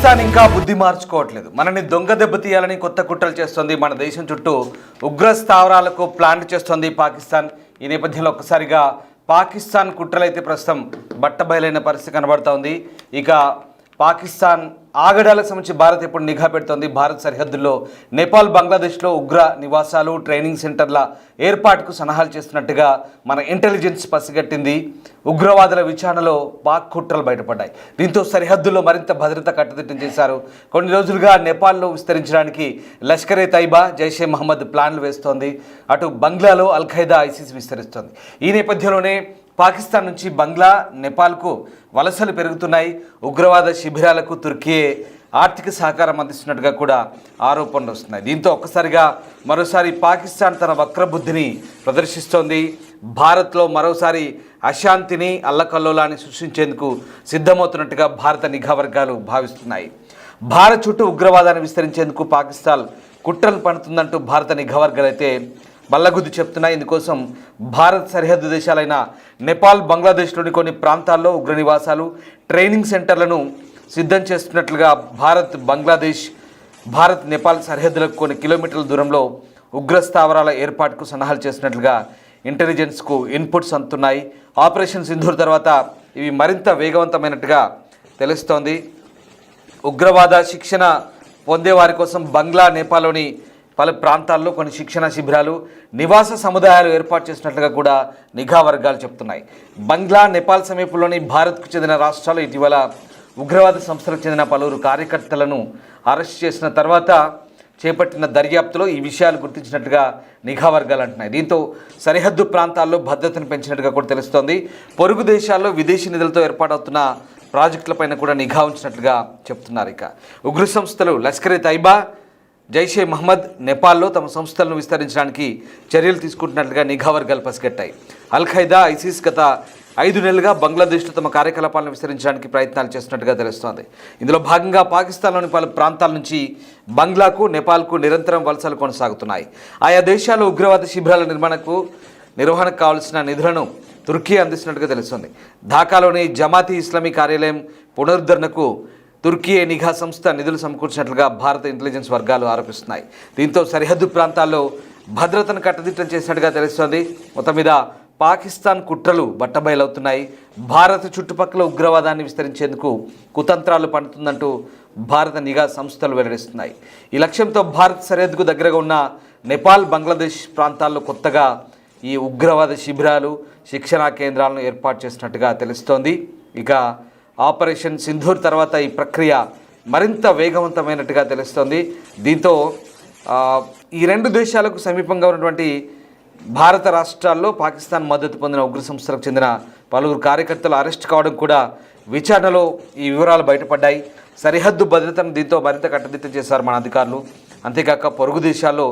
పాకిస్తాన్ ఇంకా బుద్ధి మార్చుకోవట్లేదు. మనని దొంగ దెబ్బతీయాలని కొత్త కుట్రలు చేస్తుంది. మన దేశం చుట్టూ ఉగ్ర స్థావరాలకు ప్లాన్ చేస్తుంది పాకిస్తాన్. ఈ నేపథ్యంలో ఒక్కసారిగా పాకిస్తాన్ కుట్రలైతే ప్రస్తుతం బట్టబయలైన పరిస్థితి కనబడుతోంది. ఇక పాకిస్తాన్ ఆగడాలకు సంబంధించి భారత్ ఇప్పుడు నిఘా పెడుతోంది. భారత్ సరిహద్దుల్లో నేపాల్, బంగ్లాదేశ్లో ఉగ్ర నివాసాలు, ట్రైనింగ్ సెంటర్ల ఏర్పాటుకు సన్నాహాలు చేస్తున్నట్టుగా మన ఇంటెలిజెన్స్ పసిగట్టింది. ఉగ్రవాదుల విచారణలో పాక్ కుట్రలు బయటపడ్డాయి. దీంతో సరిహద్దుల్లో మరింత భద్రత కట్టుదిట్టం చేశారు. కొన్ని రోజులుగా నేపాల్లో విస్తరించడానికి లష్కరే తైబా, జైషే మహమ్మద్ ప్లాన్లు వేస్తోంది. అటు బంగ్లాలో అల్ ఖైదా, ఐసిస్ విస్తరిస్తోంది. ఈ నేపథ్యంలోనే పాకిస్తాన్ నుంచి బంగ్లా, నేపాల్కు వలసలు పెరుగుతున్నాయి. ఉగ్రవాద శిబిరాలకు తుర్కీ ఆర్థిక సహకారం అందిస్తున్నట్టుగా కూడా ఆరోపణలు వస్తున్నాయి. దీంతో ఒక్కసారిగా మరోసారి పాకిస్తాన్ తన వక్రబుద్ధిని ప్రదర్శిస్తోంది. భారత్లో మరోసారి అశాంతిని, అల్లకల్లోలాన్ని సృష్టించేందుకు సిద్ధమవుతున్నట్టుగా భారత నిఘా వర్గాలు భావిస్తున్నాయి. భారత్ చుట్టూ ఉగ్రవాదాన్ని విస్తరించేందుకు పాకిస్తాన్ కుట్రలు పడుతుందంటూ భారత నిఘా వర్గాలు అయితే బల్లగుద్ది చెప్తున్నాయి. ఇందుకోసం భారత్ సరిహద్దు దేశాలైన నేపాల్, బంగ్లాదేశ్లోని కొన్ని ప్రాంతాల్లో ఉగ్ర నివాసాలు, ట్రైనింగ్ సెంటర్లను సిద్ధం చేస్తున్నట్లుగా భారత్ నేపాల్ సరిహద్దులకు కొన్ని కిలోమీటర్ల దూరంలో ఉగ్ర స్థావరాల ఏర్పాటుకు సన్నాహాలు చేస్తున్నట్లుగా ఇంటెలిజెన్స్కు ఇన్పుట్స్ అందుతున్నాయి. ఆపరేషన్ సింధూర్ తర్వాత ఇవి మరింత వేగవంతమైనట్టుగా తెలుస్తోంది. ఉగ్రవాద శిక్షణ పొందేవారి కోసం బంగ్లా, నేపాల్లోని పలు ప్రాంతాల్లో కొన్ని శిక్షణ శిబిరాలు, నివాస సముదాయాలు ఏర్పాటు చేసినట్లుగా కూడా నిఘా వర్గాలు చెప్తున్నాయి. బంగ్లా, నేపాల్ సమీపంలోని భారత్కు చెందిన రాష్ట్రాలు ఇటీవల ఉగ్రవాద సంస్థలకు చెందిన పలువురు కార్యకర్తలను అరెస్ట్ చేసిన తర్వాత చేపట్టిన దర్యాప్తులో ఈ విషయాలు గుర్తించినట్టుగా నిఘా వర్గాలు అంటున్నాయి. దీంతో సరిహద్దు ప్రాంతాల్లో భద్రతను పెంచినట్టుగా కూడా తెలుస్తోంది. పొరుగు దేశాల్లో విదేశీ నిధులతో ఏర్పాటవుతున్న ప్రాజెక్టులపైన కూడా నిఘా ఉంచినట్లుగా చెప్తున్నారు. ఇక ఉగ్ర సంస్థలు లష్కరే తైబా, జైషే మహమ్మద్ నేపాల్లో తమ సంస్థలను విస్తరించడానికి చర్యలు తీసుకుంటున్నట్లుగా నిఘా వర్గాలు పసిగట్టాయి. అల్ ఖైదా, ఐసిస్ గత 5 నెలలుగా బంగ్లాదేశ్లో తమ కార్యకలాపాలను విస్తరించడానికి ప్రయత్నాలు చేస్తున్నట్టుగా తెలుస్తోంది. ఇందులో భాగంగా పాకిస్తాన్లోని పలు ప్రాంతాల నుంచి బంగ్లాకు, నేపాల్కు నిరంతరం వలసలు కొనసాగుతున్నాయి. ఆయా దేశాల్లో ఉగ్రవాద శిబిరాల నిర్వహణకు కావాల్సిన నిధులను తుర్కీ అందిస్తున్నట్టుగా తెలుస్తోంది. ఢాకాలోని జమాతీ ఇస్లామీ కార్యాలయం పునరుద్ధరణకు తుర్కీ నిఘా సంస్థ నిధులు సమకూర్చినట్లుగా భారత ఇంటెలిజెన్స్ వర్గాలు ఆరోపిస్తున్నాయి. దీంతో సరిహద్దు ప్రాంతాల్లో భద్రతను కట్టుదిట్టం చేసినట్టుగా తెలుస్తోంది. మొత్తం మీద పాకిస్తాన్ కుట్రలు బట్టబయలవుతున్నాయి. భారత్ చుట్టుపక్కల ఉగ్రవాదాన్ని విస్తరించేందుకు కుతంత్రాలు పన్నుతుందంటూ భారత నిఘా సంస్థలు వెల్లడిస్తున్నాయి. ఈ లక్ష్యంతో భారత్ సరిహద్దుకు దగ్గరగా ఉన్న నేపాల్, బంగ్లాదేశ్ ప్రాంతాల్లో కొత్తగా ఈ ఉగ్రవాద శిబిరాలు, శిక్షణా కేంద్రాలను ఏర్పాటు చేసినట్టుగా తెలుస్తోంది. ఇక ఆపరేషన్ సింధూర్ తర్వాత ఈ ప్రక్రియ మరింత వేగవంతమైనట్టుగా తెలుస్తోంది. దీంతో ఈ రెండు దేశాలకు సమీపంగా ఉన్నటువంటి భారత రాష్ట్రాల్లో పాకిస్తాన్ మద్దతు పొందిన ఉగ్ర సంస్థలకు చెందిన పలువురు కార్యకర్తలు అరెస్ట్ కావడం కూడా విచారణలో ఈ వివరాలు బయటపడ్డాయి. సరిహద్దు భద్రతను దీంతో మరింత కట్టుదిట్టం చేశారు మన అధికారులు. అంతేకాక పొరుగు దేశాల్లో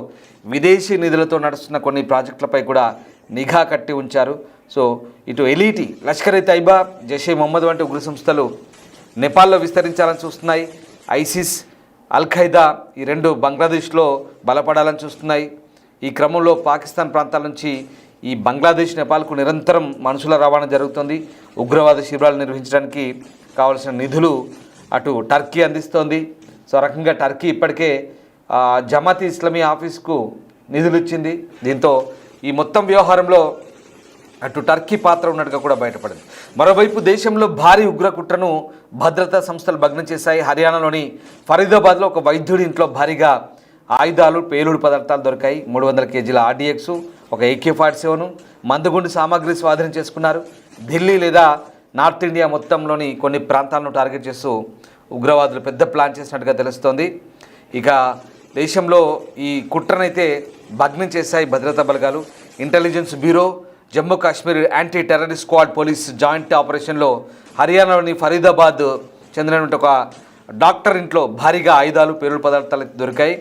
విదేశీ నిధులతో నడుస్తున్న కొన్ని ప్రాజెక్టులపై కూడా నిఘా కట్టి ఉంచారు. సో ఇటు ఎలీటి, లష్కరే తైబా, జైషే మహమ్మద్ వంటి ఉగ్ర సంస్థలు నేపాల్లో విస్తరించాలని చూస్తున్నాయి. ఐసిస్, అల్ ఖైదా ఈ రెండు బంగ్లాదేశ్లో బలపడాలని చూస్తున్నాయి. ఈ క్రమంలో పాకిస్తాన్ ప్రాంతాల నుంచి ఈ బంగ్లాదేశ్, నేపాల్కు నిరంతరం మనుషుల రవాణా జరుగుతుంది. ఉగ్రవాద శిబిరాలు నిర్వహించడానికి కావాల్సిన నిధులు అటు టర్కీ అందిస్తోంది. సో రకంగా టర్కీ ఇప్పటికే జమాతీ ఇస్లామీ ఆఫీస్కు నిధులు ఇచ్చింది. దీంతో ఈ మొత్తం వ్యవహారంలో అటు టర్కీ పాత్ర ఉన్నట్టుగా కూడా బయటపడింది. మరోవైపు దేశంలో భారీ ఉగ్ర కుట్రను భద్రతా సంస్థలు భగ్నం చేశాయి. హర్యానాలోని ఫరీదాబాద్లో ఒక వైద్యుడి ఇంట్లో భారీగా ఆయుధాలు, పేలుడు పదార్థాలు దొరికాయి. 300 కేజీల ఆర్డీఎక్స్, ఒక AK-47, మందుగుండు సామాగ్రి స్వాధీనం చేసుకున్నారు. ఢిల్లీ లేదా నార్త్ ఇండియా మొత్తంలోని కొన్ని ప్రాంతాలను టార్గెట్ చేస్తూ ఉగ్రవాదులు పెద్ద ప్లాన్ చేసినట్టుగా తెలుస్తోంది. ఇక దేశంలో ఈ కుట్రనైతే భగ్నం చేశాయి భద్రతా బలగాలు. Intelligence bureau, Jammu Kashmir anti terrorist squad police joint ఆపరేషన్లో హర్యానాలోని ఫరీదాబాద్ చెందినటువంటి ఒక డాక్టర్ ఇంట్లో భారీగా ఆయుధాలు, పేలుడు పదార్థాలు దొరికాయి.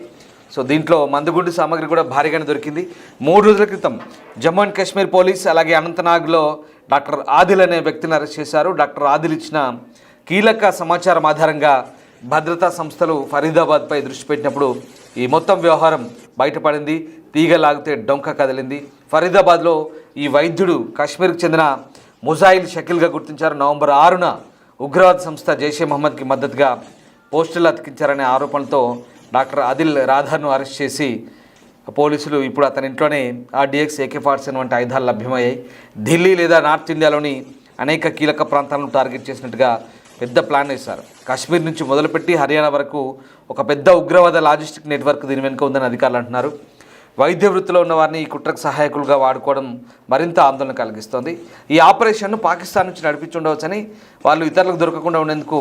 సో దీంట్లో మందుగుండు సామాగ్రి కూడా భారీగానే దొరికింది. 3 రోజుల క్రితం జమ్మూ అండ్ కాశ్మీర్ పోలీస్ అలాగే అనంతనాగ్లో డాక్టర్ ఆదిల్ అనే వ్యక్తిని అరెస్ట్ చేశారు. డాక్టర్ ఆదిల్ ఇచ్చిన కీలక సమాచారం ఆధారంగా భద్రతా సంస్థలు ఫరీదాబాద్పై దృష్టి పెట్టినప్పుడు ఈ మొత్తం వ్యవహారం బయటపడింది. తీగ లాగితే డొంక కదిలింది. ఫరీదాబాద్లో ఈ వైద్యుడు కాశ్మీర్కి చెందిన ముజాయిల్ షకీల్గా గుర్తించారు. నవంబర్ 6న ఉగ్రవాద సంస్థ జైషే మహమ్మద్కి మద్దతుగా పోస్టులు అతికించారనే ఆరోపణలతో డాక్టర్ ఆదిల్ రాథర్ను అరెస్ట్ చేసి పోలీసులు ఇప్పుడు అతని ఇంట్లోనే RDX AK-47 వంటి ఆయుధాలు లభ్యమయ్యాయి. ఢిల్లీ లేదా నార్త్ ఇండియాలోని అనేక కీలక ప్రాంతాలను టార్గెట్ చేసినట్టుగా పెద్ద ప్లాన్ వేశారు. కాశ్మీర్ నుంచి మొదలుపెట్టి హర్యానా వరకు ఒక పెద్ద ఉగ్రవాద లాజిస్టిక్ నెట్వర్క్ దీని వెనుక ఉందని అధికారులు అంటున్నారు. వైద్య వృత్తిలో ఉన్న వారిని ఈ కుట్రకు సహాయకులుగా వాడుకోవడం మరింత ఆందోళన కలిగిస్తోంది. ఈ ఆపరేషన్ను పాకిస్తాన్ నుంచి నడిపించుండవచ్చని, వాళ్ళు ఇతరులకు దొరకకుండా ఉండేందుకు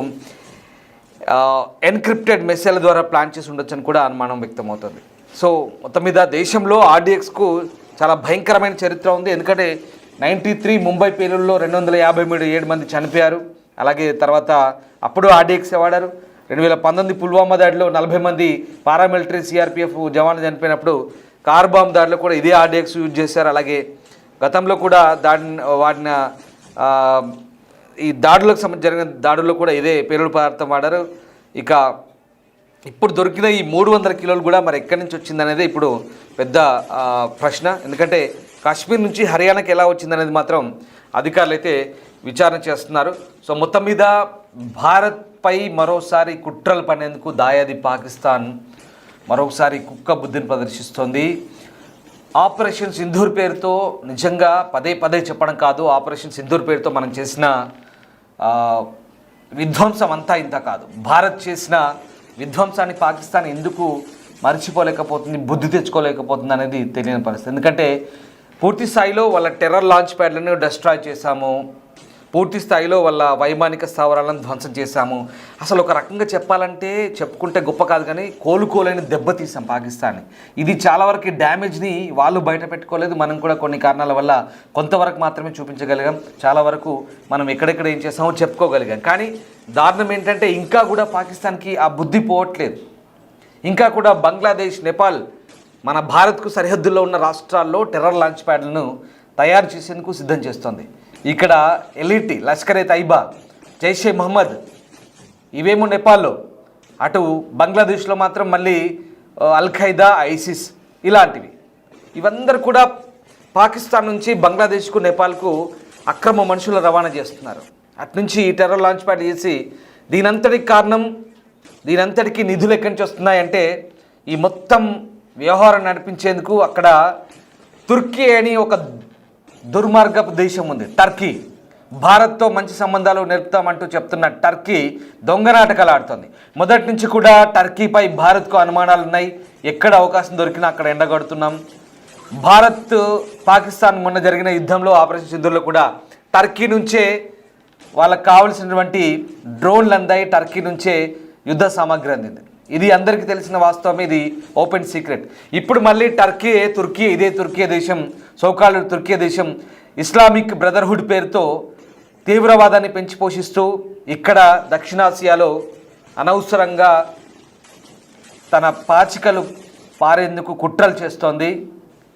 ఎన్క్రిప్టెడ్ మెసేజ్ల ద్వారా ప్లాన్ చేసి ఉండొచ్చని కూడా అనుమానం వ్యక్తమవుతుంది. సో మొత్తం మీద దేశంలో RDXకు చాలా భయంకరమైన చరిత్ర ఉంది. ఎందుకంటే 93 ముంబై పేలుల్లో 257 మంది చనిపోయారు. అలాగే తర్వాత అప్పుడు RDX వాడారు. 2019 పుల్వామా దాడిలో 40 మంది పారామిలిటరీ CRPF జవాన్లు చనిపోయినప్పుడు కార్ బాంబ్ దాడిలో కూడా ఇదే RDX యూజ్ చేశారు. అలాగే గతంలో కూడా వాడిన ఈ దాడులకు జరిగిన దాడుల్లో కూడా ఇదే పేలుడు పదార్థం వాడారు. ఇక ఇప్పుడు దొరికిన ఈ 300 కిలోలు కూడా మరి ఎక్కడి నుంచి వచ్చిందనేది ఇప్పుడు పెద్ద ప్రశ్న. ఎందుకంటే కాశ్మీర్ నుంచి హర్యానాకి ఎలా వచ్చిందనేది మాత్రం అధికారులు అయితే విచారణ చేస్తున్నారు. సో మొత్తం మీద భారత్పై మరోసారి కుట్రలు పనేందుకు దాయాది పాకిస్తాన్ మరొకసారి కుక్క బుద్ధిని ప్రదర్శిస్తోంది. ఆపరేషన్ సింధూర్ పేరుతో నిజంగా పదే పదే చెప్పడం కాదు, ఆపరేషన్ సింధూర్ పేరుతో మనం చేసిన విధ్వంసం అంతా ఇంత కాదు. భారత్ చేసిన విధ్వంసాన్ని పాకిస్తాన్ ఎందుకు మర్చిపోలేకపోతుంది, బుద్ధి తెచ్చుకోలేకపోతుంది అనేది తెలియని పరిస్థితి. ఎందుకంటే పూర్తి స్థాయిలో వాళ్ళ టెర్రర్ లాంచ్ ప్యాడ్లను డిస్ట్రాయ్ చేశాము, పూర్తి స్థాయిలో వాళ్ళ వైమానిక స్థావరాలను ధ్వంసం చేశాము. అసలు ఒక రకంగా చెప్పాలంటే చెప్పుకుంటే గొప్ప కాదు, కానీ కోలుకోలేని దెబ్బతీసాం పాకిస్తాన్ని. ఇది చాలా వరకు డ్యామేజ్ని వాళ్ళు బయట పెట్టుకోలేదు, మనం కూడా కొన్ని కారణాల వల్ల కొంతవరకు మాత్రమే చూపించగలిగాం. చాలా వరకు మనం ఎక్కడెక్కడ ఏం చేసామో చెప్పుకోగలిగాం. కానీ దారుణం ఏంటంటే ఇంకా కూడా పాకిస్తాన్కి ఆ బుద్ధి పోవట్లేదు. ఇంకా కూడా బంగ్లాదేశ్, నేపాల్, మన భారత్కు సరిహద్దుల్లో ఉన్న రాష్ట్రాల్లో టెర్రర్ లాంచ్ ప్యాడ్లను తయారు చేసేందుకు సిద్ధం చేస్తోంది. ఇక్కడ LET, లష్కర్-e-తైబా, జైషే మహమ్మద్ ఇవేమో నేపాల్లో, అటు బంగ్లాదేశ్లో మాత్రం మళ్ళీ అల్-ఖైదా, ISIS ఇలాంటివి. ఇవందరూ కూడా పాకిస్తాన్ నుంచి బంగ్లాదేశ్కు, నేపాల్కు అక్రమ మనుషులు రవాణా చేస్తున్నారు. అట్నుంచి ఈ టెర్రర్ లాంచ్ ప్యాడ్ చేసి దీనంతటికి కారణం, దీనంతటికి నిధులు ఎక్కడి నుంచి వస్తున్నాయంటే ఈ మొత్తం వ్యవహారం నడిపించేందుకు అక్కడ తుర్కీ అని ఒక దుర్మార్గపు దేశం ఉంది, టర్కీ. భారత్తో మంచి సంబంధాలు నేర్పుతామంటూ చెప్తున్న టర్కీ దొంగ నాటకాలు ఆడుతుంది. మొదటి నుంచి కూడా టర్కీపై భారత్కు అనుమానాలు ఉన్నాయి. ఎక్కడ అవకాశం దొరికినా అక్కడ ఎండగడుతున్నాం. భారత్ పాకిస్తాన్ మొన్న జరిగిన యుద్ధంలో ఆపరేషన్ సింధూర్లో కూడా టర్కీ నుంచే వాళ్ళకు కావాల్సినటువంటి డ్రోన్లు అందాయి, టర్కీ నుంచే యుద్ధ సామాగ్రి అందింది. ఇది అందరికీ తెలిసిన వాస్తవం, ఇది ఓపెన్ సీక్రెట్. ఇప్పుడు మళ్ళీ తుర్కీ ఇదే తుర్కీ దేశం, సోకాలు తుర్కీ దేశం ఇస్లామిక్ బ్రదర్హుడ్ పేరుతో తీవ్రవాదాన్ని పెంచి పోషిస్తూ ఇక్కడ దక్షిణాసియాలో అనవసరంగా తన పాచికలు పారేందుకు కుట్రలు చేస్తోంది.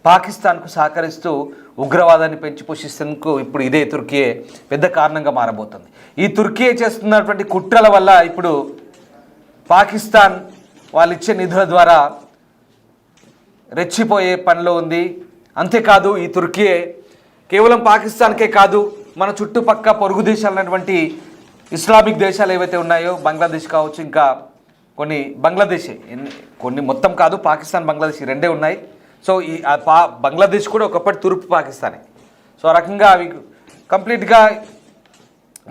పాకిస్తాన్కు సహకరిస్తూ ఉగ్రవాదాన్ని పెంచి పోషిస్తేందుకు ఇప్పుడు ఇదే తుర్కీ పెద్ద కారణంగా మారబోతుంది. ఈ తుర్కీ చేస్తున్నటువంటి కుట్రల వల్ల ఇప్పుడు పాకిస్తాన్ వాళ్ళు ఇచ్చే నిధుల ద్వారా రెచ్చిపోయే పనిలో ఉంది. అంతేకాదు ఈ తుర్కీ కేవలం పాకిస్తాన్కే కాదు, మన చుట్టుపక్క పొరుగు దేశాలైనటువంటి ఇస్లామిక్ దేశాలు ఏవైతే ఉన్నాయో, బంగ్లాదేశ్ కావచ్చు, ఇంకా కొన్ని మొత్తం కాదు, పాకిస్తాన్, బంగ్లాదేశ్ రెండే ఉన్నాయి. సో ఈ బంగ్లాదేశ్ కూడా ఒకప్పటి తూర్పు పాకిస్తానే. సో ఆ రకంగా అవి కంప్లీట్గా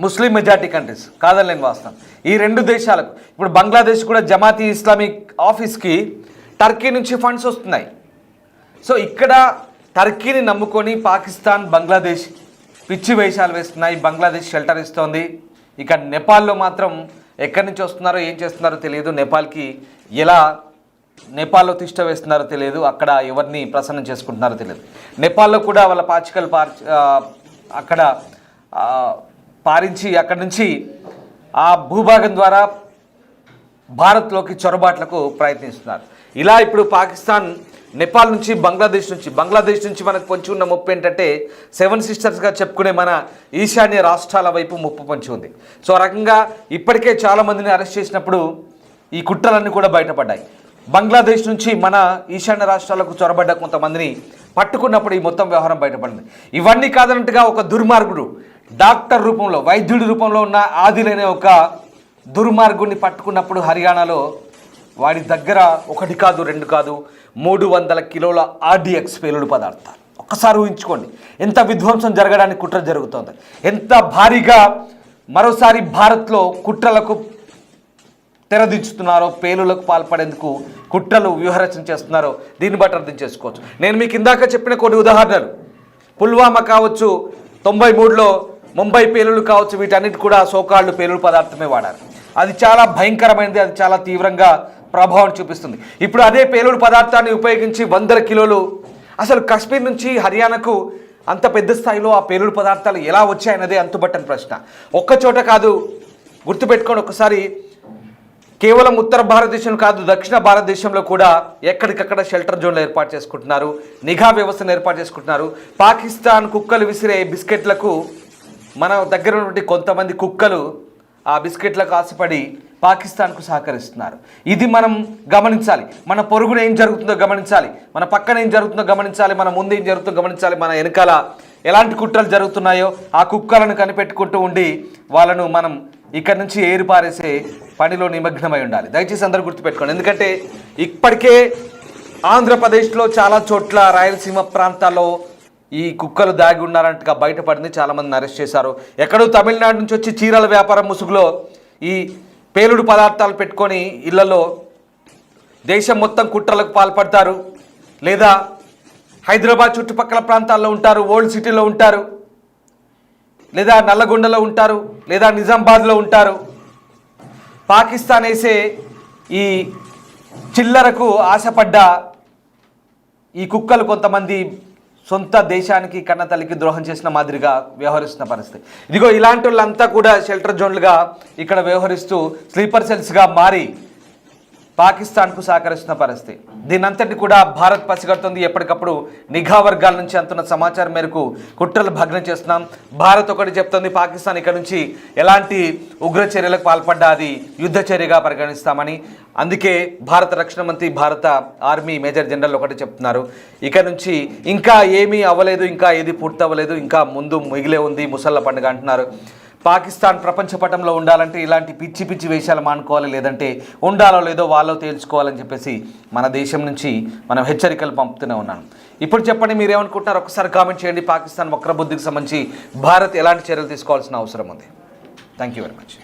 ముస్లిం మెజార్టీ కంట్రీస్, కాదనలేని వాస్తవం. ఈ రెండు దేశాలకు ఇప్పుడు బంగ్లాదేశ్ కూడా జమాతీ ఇస్లామిక్ ఆఫీస్కి టర్కీ నుంచి ఫండ్స్ వస్తున్నాయి. సో ఇక్కడ టర్కీని నమ్ముకొని పాకిస్తాన్, బంగ్లాదేశ్ పిచ్చి వేషాలు వేస్తున్నాయి. బంగ్లాదేశ్ షెల్టర్ ఇస్తోంది. ఇక నేపాల్లో మాత్రం ఎక్కడి నుంచి వస్తున్నారో, ఏం చేస్తున్నారో తెలియదు. నేపాల్లో తిష్ట వేస్తున్నారో తెలియదు. అక్కడ ఎవరిని ప్రసన్నం చేసుకుంటున్నారో తెలియదు. నేపాల్లో కూడా వాళ్ళ పాచికలు అక్కడ పారించి అక్కడి నుంచి ఆ భూభాగం ద్వారా భారత్లోకి చొరబాట్లకు ప్రయత్నిస్తున్నారు. ఇలా ఇప్పుడు పాకిస్తాన్ నేపాల్ నుంచి, బంగ్లాదేశ్ నుంచి మనకు పొంచి ఉన్న ముప్పు ఏంటంటే 7 సిస్టర్స్గా చెప్పుకునే మన ఈశాన్య రాష్ట్రాల వైపు ముప్పు పొంచి ఉంది. సో ఆ రకంగా ఇప్పటికే చాలామందిని అరెస్ట్ చేసినప్పుడు ఈ కుట్రలన్నీ కూడా బయటపడ్డాయి. బంగ్లాదేశ్ నుంచి మన ఈశాన్య రాష్ట్రాలకు చొరబడ్డ కొంతమందిని పట్టుకున్నప్పుడు ఈ మొత్తం వ్యవహారం బయటపడింది. ఇవన్నీ కాదన్నట్టుగా ఒక దుర్మార్గుడు డాక్టర్ రూపంలో, వైద్యుడి రూపంలో ఉన్న ఆదిల్ అనే ఒక దుర్మార్గుడిని పట్టుకున్నప్పుడు హర్యానాలో వాడి దగ్గర 1 కాదు 2 కాదు 300 కిలోల ఆర్డిఎక్స్ పేలుడు పదార్థాలు. ఒక్కసారి ఊహించుకోండి ఎంత విధ్వంసం జరగడానికి కుట్ర జరుగుతోంది, ఎంత భారీగా మరోసారి భారత్లో కుట్రలకు తెరదించుతున్నారో, పేలులకు పాల్పడేందుకు కుట్రలు వ్యూహరచన చేస్తున్నారో దీన్ని బట్టి అర్థం చేసుకోవచ్చు. నేను మీకు ఇందాక చెప్పిన కొన్ని ఉదాహరణలు, పుల్వామా కావచ్చు, 93లో ముంబై పేలులు కావచ్చు, వీటన్నిటి కూడా సోకాళ్ళు పేలుడు పదార్థమే వాడారు. అది చాలా భయంకరమైనది, అది చాలా తీవ్రంగా ప్రభావం చూపిస్తుంది. ఇప్పుడు అదే పేలుడు పదార్థాన్ని ఉపయోగించి 100 కిలోలు, అసలు కాశ్మీర్ నుంచి హర్యానాకు అంత పెద్ద స్థాయిలో ఆ పేలుడు పదార్థాలు ఎలా వచ్చాయన్నదే అంతుబట్టని ప్రశ్న. ఒక్కచోట కాదు, గుర్తుపెట్టుకొని ఒకసారి, కేవలం ఉత్తర భారతదేశం కాదు, దక్షిణ భారతదేశంలో కూడా ఎక్కడికక్కడ షెల్టర్ జోన్లు ఏర్పాటు చేసుకుంటున్నారు, నిఘా వ్యవస్థను ఏర్పాటు చేసుకుంటున్నారు. పాకిస్తాన్ కుక్కలు విసిరే బిస్కెట్లకు మన దగ్గర ఉన్నటువంటి కొంతమంది కుక్కలు ఆ బిస్కెట్లకు ఆశపడి పాకిస్తాన్కు సహకరిస్తున్నారు. ఇది మనం గమనించాలి. మన పొరుగున ఏం జరుగుతుందో గమనించాలి, మన పక్కన ఏం జరుగుతుందో గమనించాలి, మన ముందు ఏం జరుగుతుందో గమనించాలి, మన వెనకాల ఎలాంటి కుట్రలు జరుగుతున్నాయో ఆ కుక్కలను కనిపెట్టుకుంటూ ఉండి వాళ్ళను మనం ఇక్కడి నుంచి ఏరిపారేసే పనిలో నిమగ్నమై ఉండాలి. దయచేసి అందరూ గుర్తుపెట్టుకోండి. ఎందుకంటే ఇప్పటికే ఆంధ్రప్రదేశ్లో చాలా చోట్ల, రాయలసీమ ప్రాంతాల్లో ఈ కుక్కలు దాగి ఉన్నారంటగా బయటపడింది. చాలామందిని అరెస్ట్ చేశారు. ఎక్కడో తమిళనాడు నుంచి వచ్చి చీరల వ్యాపారం ముసుగులో ఈ పేలుడు పదార్థాలు పెట్టుకొని ఇళ్లలో దేశం మొత్తం కుట్రలకు పాల్పడతారు, లేదా హైదరాబాద్ చుట్టుపక్కల ప్రాంతాల్లో ఉంటారు, ఓల్డ్ సిటీలో ఉంటారు, లేదా నల్లగొండలో ఉంటారు, లేదా నిజామాబాద్లో ఉంటారు. పాకిస్తాన్ వేసే ఈ చిల్లరకు ఆశపడ్డ ఈ కుక్కలు కొంతమంది సొంత దేశానికి కన్నతల్లికి ద్రోహం చేసిన మాదిరిగా వ్యవహరిస్తున్న పరిస్థితి. ఇదిగో ఇలాంటి వాళ్ళంతా కూడా షెల్టర్ జోన్లుగా ఇక్కడ వ్యవహరిస్తూ స్లీపర్ సెల్స్గా మారి పాకిస్తాన్కు సహకరిస్తున్న పరిస్థితి. దీనంతటి కూడా భారత్ పసిగడుతుంది. ఎప్పటికప్పుడు నిఘా వర్గాల నుంచి అందుతున్న సమాచారం మేరకు కుట్రలు భగ్నం చేస్తున్నాం. భారత్ ఒకటి చెప్తుంది, పాకిస్తాన్ ఇక్కడ నుంచి ఎలాంటి ఉగ్ర చర్యలకు పాల్పడ్డా అది యుద్ధ చర్యగా పరిగణిస్తామని. అందుకే భారత రక్షణ మంత్రి, భారత ఆర్మీ మేజర్ జనరల్ ఒకటి చెప్తున్నారు, ఇక నుంచి ఇంకా ఏమీ అవ్వలేదు, ఇంకా ఏది పూర్తి అవ్వలేదు, ఇంకా ముందు మిగిలే ఉంది ముసళ్ళ పండుగ అంటున్నారు. పాకిస్తాన్ ప్రపంచ పటంలో ఉండాలంటే ఇలాంటి పిచ్చి పిచ్చి వేషాలు మానుకోవాలి, లేదంటే ఉండాలో లేదో వాళ్ళో తేల్చుకోవాలని చెప్పేసి మన దేశం నుంచి మనం హెచ్చరికలు పంపుతూనే ఉన్నాను. ఇప్పుడు చెప్పండి, మీరేమనుకుంటున్నారు? ఒకసారి కామెంట్ చేయండి. పాకిస్తాన్ వక్రబుద్ధికి సంబంధించి భారత్ ఎలాంటి చర్యలు తీసుకోవాల్సిన అవసరం ఉంది? Thank you very much.